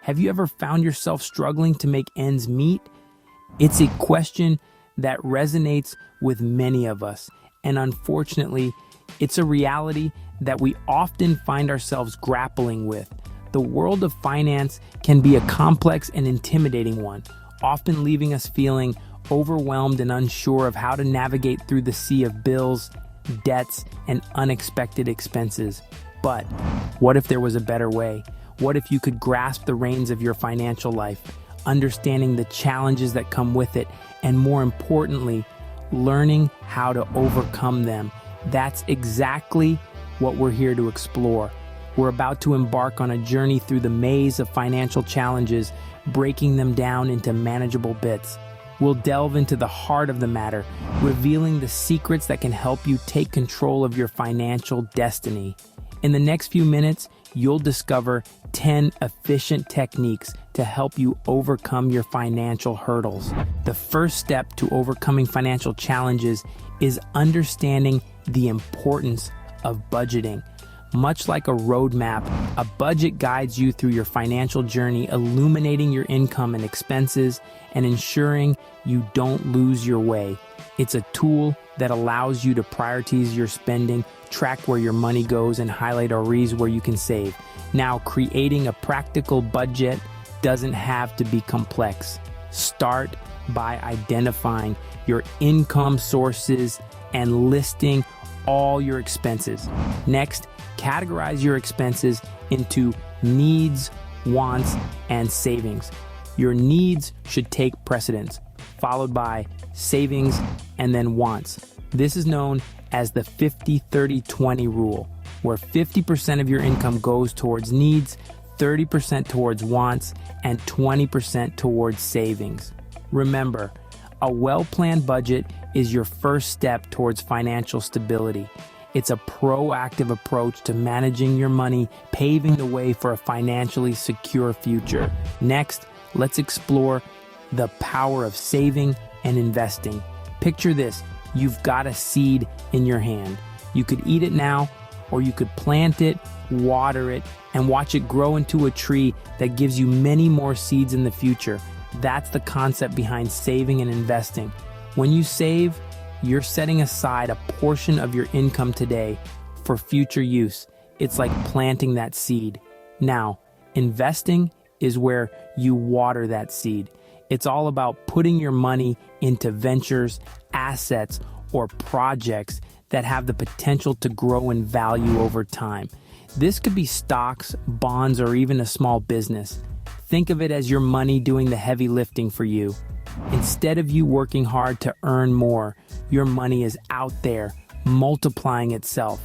Have you ever found yourself struggling to make ends meet? It's a question that resonates with many of us, and unfortunately, it's a reality that we often find ourselves grappling with. The world of finance can be a complex and intimidating one, often leaving us feeling overwhelmed and unsure of how to navigate through the sea of bills, debts, and unexpected expenses. But what if there was a better way? What if you could grasp the reins of your financial life, understanding the challenges that come with it, and more importantly, learning how to overcome them? That's exactly what we're here to explore. We're about to embark on a journey through the maze of financial challenges, breaking them down into manageable bits. We'll delve into the heart of the matter, revealing the secrets that can help you take control of your financial destiny. In the next few minutes, you'll discover 10 efficient techniques to help you overcome your financial hurdles. The first step to overcoming financial challenges is understanding the importance of budgeting. Much like a roadmap, a budget guides you through your financial journey, illuminating your income and expenses and ensuring you don't lose your way. It's a tool that allows you to prioritize your spending, track where your money goes, and highlight areas where you can save. Now, creating a practical budget doesn't have to be complex. Start by identifying your income sources and listing all your expenses. Next, categorize your expenses into needs, wants, and savings. Your needs should take precedence, followed by savings and then wants. This is known as the 50-30-20 rule, where 50% of your income goes towards needs, 30% towards wants, and 20% towards savings. Remember, a well-planned budget is your first step towards financial stability. It's a proactive approach to managing your money, paving the way for a financially secure future. Next, let's explore the power of saving and investing. Picture this: you've got a seed in your hand. You could eat it now, or you could plant it, water it, and watch it grow into a tree that gives you many more seeds in the future. That's the concept behind saving and investing. When you save, you're setting aside a portion of your income today for future use. It's like planting that seed. Now, investing is where you water that seed. It's all about putting your money into ventures, assets, or projects that have the potential to grow in value over time. This could be stocks, bonds, or even a small business. Think of it as your money doing the heavy lifting for you. Instead of you working hard to earn more, your money is out there, multiplying itself.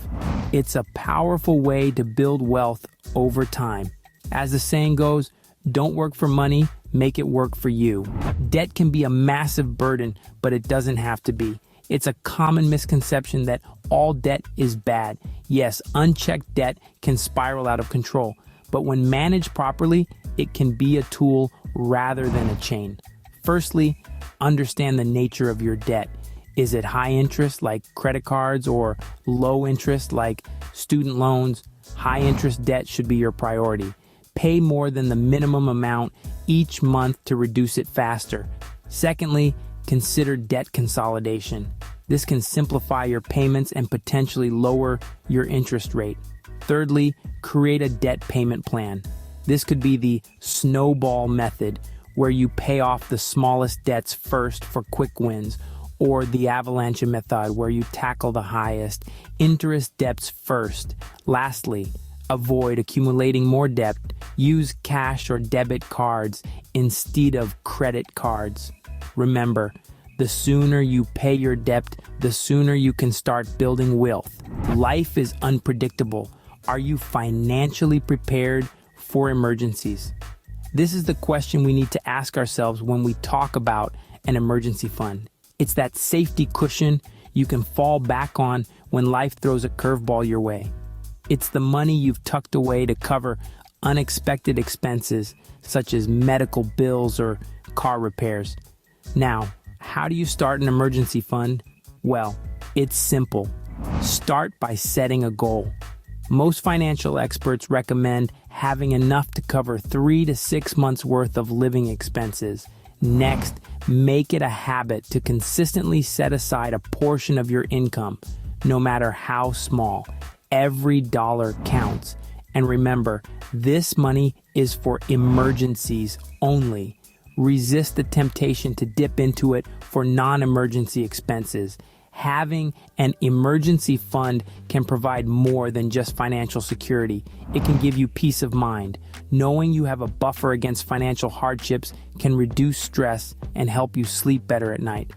It's a powerful way to build wealth over time. As the saying goes, don't work for money, make it work for you. Debt can be a massive burden, but it doesn't have to be. It's a common misconception that all debt is bad. Yes, unchecked debt can spiral out of control, but when managed properly, it can be a tool rather than a chain. Firstly, understand the nature of your debt. Is it high interest like credit cards or low interest like student loans? High interest debt should be your priority. Pay more than the minimum amount each month to reduce it faster. Secondly, consider debt consolidation. This can simplify your payments and potentially lower your interest rate. Thirdly, create a debt payment plan. This could be the snowball method, where you pay off the smallest debts first for quick wins, or the avalanche method, where you tackle the highest interest debts first. Lastly, avoid accumulating more debt. Use cash or debit cards instead of credit cards. Remember, the sooner you pay your debt, the sooner you can start building wealth. Life is unpredictable. Are you financially prepared for emergencies? This is the question we need to ask ourselves when we talk about an emergency fund. It's that safety cushion you can fall back on when life throws a curveball your way. It's the money you've tucked away to cover unexpected expenses such as medical bills or car repairs. Now, how do you start an emergency fund? Well, it's simple. Start by setting a goal. Most financial experts recommend having enough to cover 3 to 6 months worth of living expenses. Next, make it a habit to consistently set aside a portion of your income, no matter how small. Every dollar counts. And remember, this money is for emergencies only. Resist the temptation to dip into it for non-emergency expenses. Having an emergency fund can provide more than just financial security. It can give you peace of mind. Knowing you have a buffer against financial hardships can reduce stress and help you sleep better at night.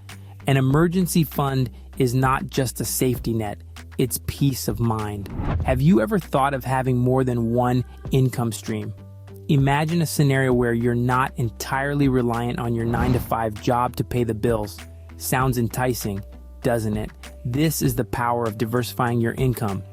An emergency fund is not just a safety net, it's peace of mind. Have you ever thought of having more than one income stream? Imagine a scenario where you're not entirely reliant on your 9-to-5 job to pay the bills. Sounds enticing, doesn't it? This is the power of diversifying your income.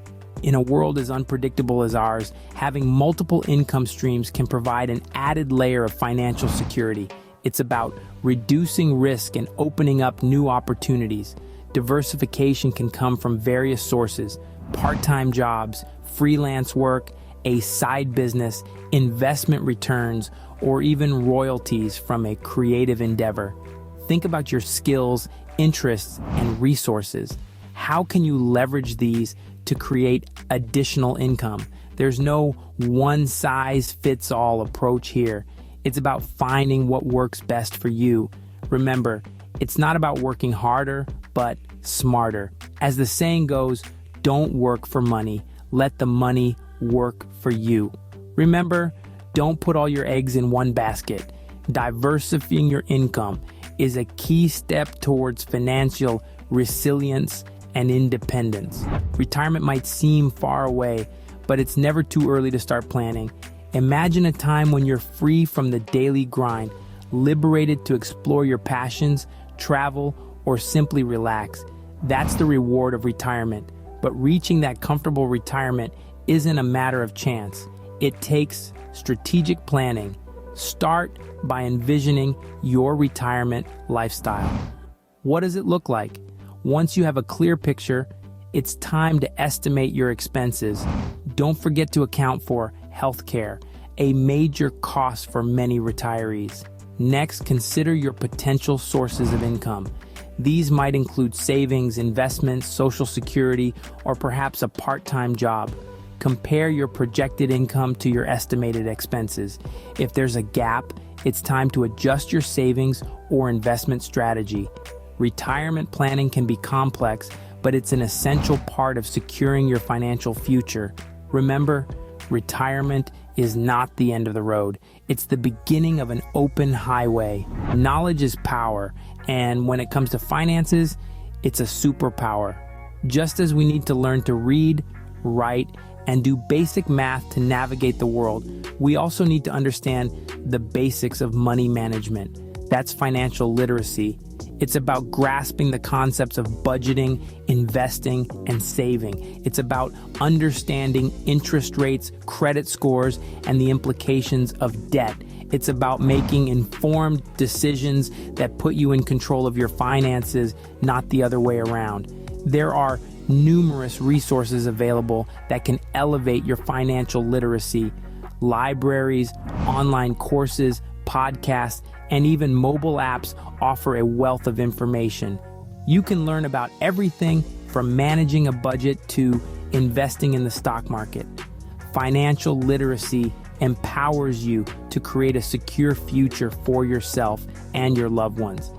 In a world as unpredictable as ours, having multiple income streams can provide an added layer of financial security. It's about reducing risk and opening up new opportunities. Diversification can come from various sources: part-time jobs, freelance work, a side business, investment returns, or even royalties from a creative endeavor. Think about your skills, interests, and resources. How can you leverage these to create additional income? There's no one-size-fits-all approach here. It's about finding what works best for you. Remember, it's not about working harder, but smarter. As the saying goes, don't work for money, let the money work for you. Remember, don't put all your eggs in one basket. Diversifying your income is a key step towards financial resilience and independence. Retirement might seem far away, but it's never too early to start planning. Imagine a time when you're free from the daily grind, liberated to explore your passions, travel, or simply relax. That's the reward of retirement. But reaching that comfortable retirement isn't a matter of chance. It takes strategic planning. Start by envisioning your retirement lifestyle. What does it look like? Once you have a clear picture, it's time to estimate your expenses. Don't forget to account for healthcare, a major cost for many retirees. Next, consider your potential sources of income. These might include savings, investments, social security, or perhaps a part-time job. Compare your projected income to your estimated expenses. If there's a gap, it's time to adjust your savings or investment strategy. Retirement planning can be complex, but it's an essential part of securing your financial future. Remember, retirement is not the end of the road. It's the beginning of an open highway. Knowledge is power, and when it comes to finances, it's a superpower. Just as we need to learn to read, write, and do basic math to navigate the world, we also need to understand the basics of money management. That's financial literacy. It's about grasping the concepts of budgeting, investing, and saving. It's about understanding interest rates, credit scores, and the implications of debt. It's about making informed decisions that put you in control of your finances, not the other way around. There are numerous resources available that can elevate your financial literacy. Libraries, online courses, podcasts, and even mobile apps offer a wealth of information. You can learn about everything from managing a budget to investing in the stock market. Financial literacy empowers you to create a secure future for yourself and your loved ones.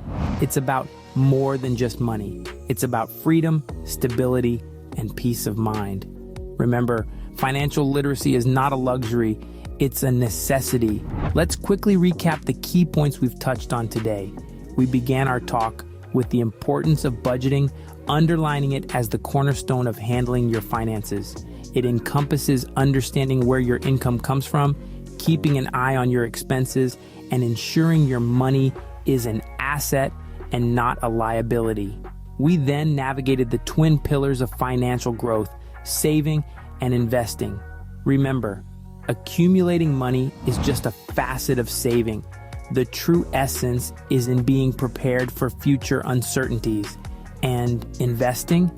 It's about more than just money. It's about freedom, stability, and peace of mind. Remember, financial literacy is not a luxury, it's a necessity. Let's quickly recap the key points we've touched on today. We began our talk with the importance of budgeting, underlining it as the cornerstone of handling your finances. It encompasses understanding where your income comes from, keeping an eye on your expenses, and ensuring your money is an asset and not a liability. We then navigated the twin pillars of financial growth, saving and investing. Remember, accumulating money is just a facet of saving. The true essence is in being prepared for future uncertainties. And investing?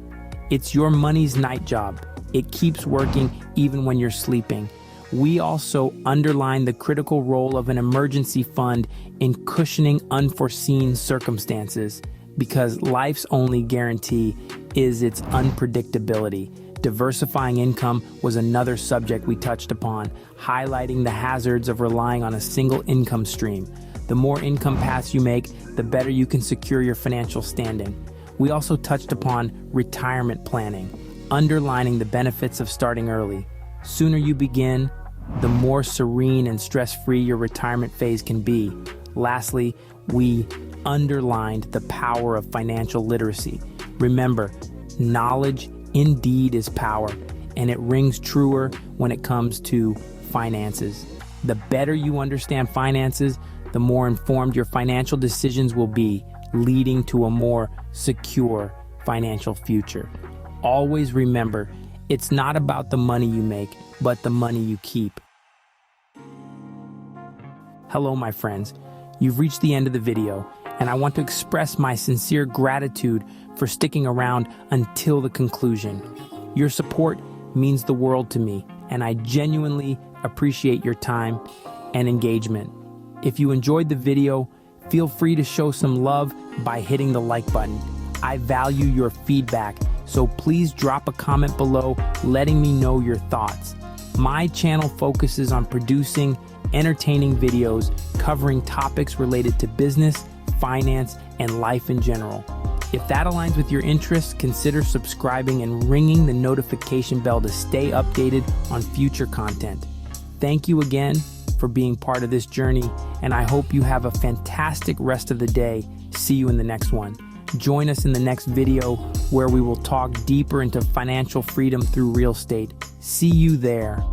It's your money's night job. It keeps working even when you're sleeping. We also underline the critical role of an emergency fund in cushioning unforeseen circumstances, because life's only guarantee is its unpredictability. Diversifying income was another subject we touched upon, highlighting the hazards of relying on a single income stream. The more income paths you make, the better you can secure your financial standing. We also touched upon retirement planning, underlining the benefits of starting early. Sooner you begin, the more serene and stress-free your retirement phase can be. Lastly, we underlined the power of financial literacy. Remember, knowledge indeed is power, and it rings truer when it comes to finances. The better you understand finances, the more informed your financial decisions will be, leading to a more secure financial future. Always remember, it's not about the money you make, but the money you keep. Hello, my friends. You've reached the end of the video, and I want to express my sincere gratitude for sticking around until the conclusion. Your support means the world to me, and I genuinely appreciate your time and engagement. If you enjoyed the video, feel free to show some love by hitting the like button. I value your feedback, so please drop a comment below letting me know your thoughts. My channel focuses on producing entertaining videos covering topics related to business, finance, and life in general. If that aligns with your interests, consider subscribing and ringing the notification bell to stay updated on future content. Thank you again for being part of this journey, and I hope you have a fantastic rest of the day. See you in the next one. Join us in the next video where we will talk deeper into financial freedom through real estate. See you there.